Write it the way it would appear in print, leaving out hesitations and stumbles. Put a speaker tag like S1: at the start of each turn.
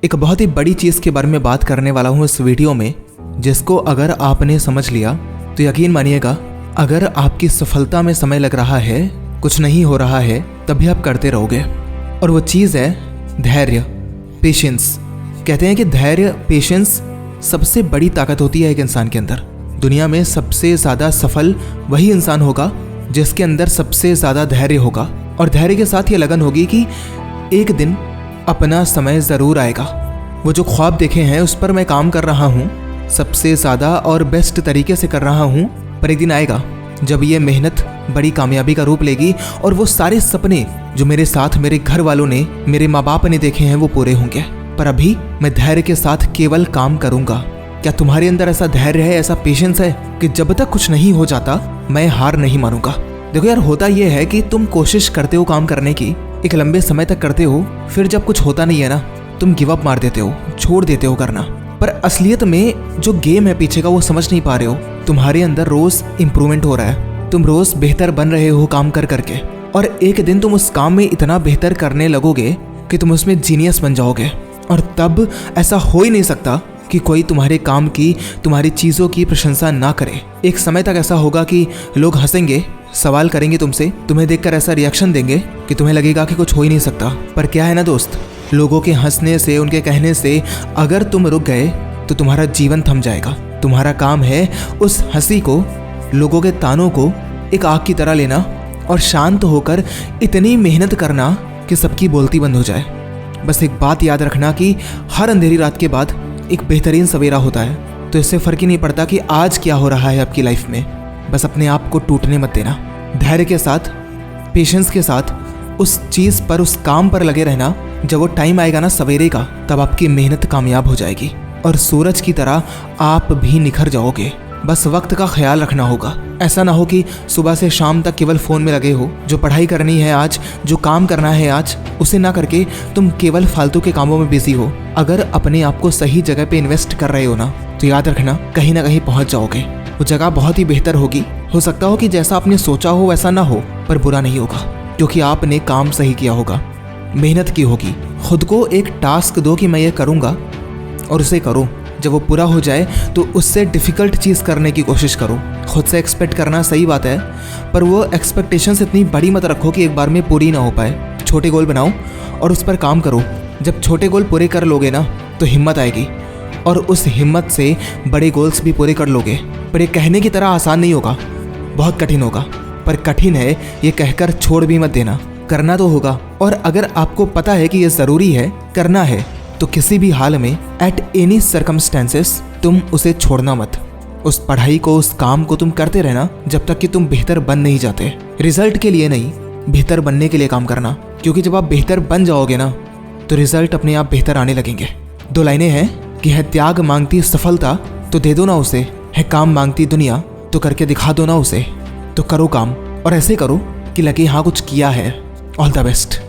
S1: एक बहुत ही बड़ी चीज़ के बारे में बात करने वाला हूँ इस वीडियो में, जिसको अगर आपने समझ लिया तो यकीन मानिएगा, अगर आपकी सफलता में समय लग रहा है, कुछ नहीं हो रहा है, तभी आप करते रहोगे। और वो चीज़ है धैर्य, पेशेंस। कहते हैं कि धैर्य, पेशेंस सबसे बड़ी ताकत होती है एक इंसान के अंदर। दुनिया में सबसे ज़्यादा सफल वही इंसान होगा जिसके अंदर सबसे ज़्यादा धैर्य होगा, और धैर्य के साथ ये लगन होगी कि एक दिन अपना समय ज़रूर आएगा। वो जो ख्वाब देखे हैं उस पर मैं काम कर रहा हूँ, सबसे ज़्यादा और बेस्ट तरीके से कर रहा हूँ, पर एक दिन आएगा जब ये मेहनत बड़ी कामयाबी का रूप लेगी और वो सारे सपने जो मेरे साथ मेरे घर वालों ने, मेरे माँ बाप ने देखे हैं, वो पूरे होंगे। पर अभी मैं धैर्य के साथ केवल काम करूँगा। क्या तुम्हारे अंदर ऐसा धैर्य है, ऐसा पेशेंस है कि जब तक कुछ नहीं हो जाता मैं हार नहीं मानूंगा? देखो यार, होता यह है कि तुम कोशिश करते हो काम करने की, एक लंबे समय तक करते हो, फिर जब कुछ होता नहीं है ना, तुम गिव अप मार देते हो, छोड़ देते हो करना। पर असलियत में जो गेम है पीछे का, वो समझ नहीं पा रहे हो। तुम्हारे अंदर रोज इंप्रूवमेंट हो रहा है, तुम रोज बेहतर बन रहे हो काम कर करके, और एक दिन तुम उस काम में इतना बेहतर करने लगोगे कि तुम उसमें जीनियस बन जाओगे। और तब ऐसा हो ही नहीं सकता कि कोई तुम्हारे काम की, तुम्हारी चीज़ों की प्रशंसा ना करे। एक समय तक ऐसा होगा कि लोग हंसेंगे, सवाल करेंगे तुमसे, तुम्हें देखकर ऐसा रिएक्शन देंगे कि तुम्हें लगेगा कि कुछ हो ही नहीं सकता। पर क्या है ना दोस्त, लोगों के हंसने से, उनके कहने से अगर तुम रुक गए तो तुम्हारा जीवन थम जाएगा। तुम्हारा काम है उस हंसी को, लोगों के तानों को एक आग की तरह लेना और शांत होकर इतनी मेहनत करना कि सबकी बोलती बंद हो जाए। बस एक बात याद रखना कि हर अंधेरी रात के बाद एक बेहतरीन सवेरा होता है। तो इससे फर्क ही नहीं पड़ता कि आज क्या हो रहा है आपकी लाइफ में। बस अपने आप को टूटने मत देना। धैर्य के साथ, पेशेंस के साथ उस चीज़ पर, उस काम पर लगे रहना। जब वो टाइम आएगा ना सवेरे का, तब आपकी मेहनत कामयाब हो जाएगी और सूरज की तरह आप भी निखर जाओगे। बस वक्त का ख्याल रखना होगा। ऐसा ना हो कि सुबह से शाम तक केवल फ़ोन में लगे हो। जो पढ़ाई करनी है आज, जो काम करना है आज, उसे ना करके तुम केवल फालतू के कामों में बिजी हो। अगर अपने आप को सही जगह पे इन्वेस्ट कर रहे हो ना, तो याद रखना कहीं ना कहीं पहुंच जाओगे। वो जगह बहुत ही बेहतर होगी। हो सकता हो कि जैसा आपने सोचा हो वैसा ना हो, पर बुरा नहीं होगा, क्योंकि आपने काम सही किया होगा, मेहनत की होगी। खुद को एक टास्क दो कि मैं ये करूँगा, और उसे करो। जब वो पूरा हो जाए तो उससे डिफ़िकल्ट चीज़ करने की कोशिश करो। खुद से एक्सपेक्ट करना सही बात है, पर वो एक्सपेक्टेशंस इतनी बड़ी मत रखो कि एक बार में पूरी ना हो पाए। छोटे गोल बनाओ और उस पर काम करो। जब छोटे गोल पूरे कर लोगे ना, तो हिम्मत आएगी, और उस हिम्मत से बड़े गोल्स भी पूरे कर लोगे। पर ये कहने की तरह आसान नहीं होगा, बहुत कठिन होगा। पर कठिन है ये कहकर छोड़ भी मत देना, करना तो होगा। और अगर आपको पता है कि ये ज़रूरी है, करना है, तो किसी भी हाल में, एट एनी सर्कमस्टेंसेस, तुम उसे छोड़ना मत। उस पढ़ाई को, उस काम को तुम करते रहना जब तक कि तुम बेहतर बन नहीं जाते। रिजल्ट के लिए नहीं, बेहतर बनने के लिए काम करना, क्योंकि जब आप बेहतर बन जाओगे ना, तो रिजल्ट अपने आप बेहतर आने लगेंगे। 2 लाइनें हैं कि है त्याग मांगती सफलता तो दे दो ना उसे, है काम मांगती दुनिया तो करके दिखा दो ना उसे। तो करो काम, और ऐसे करो कि लगे हाँ कुछ किया है। All the best.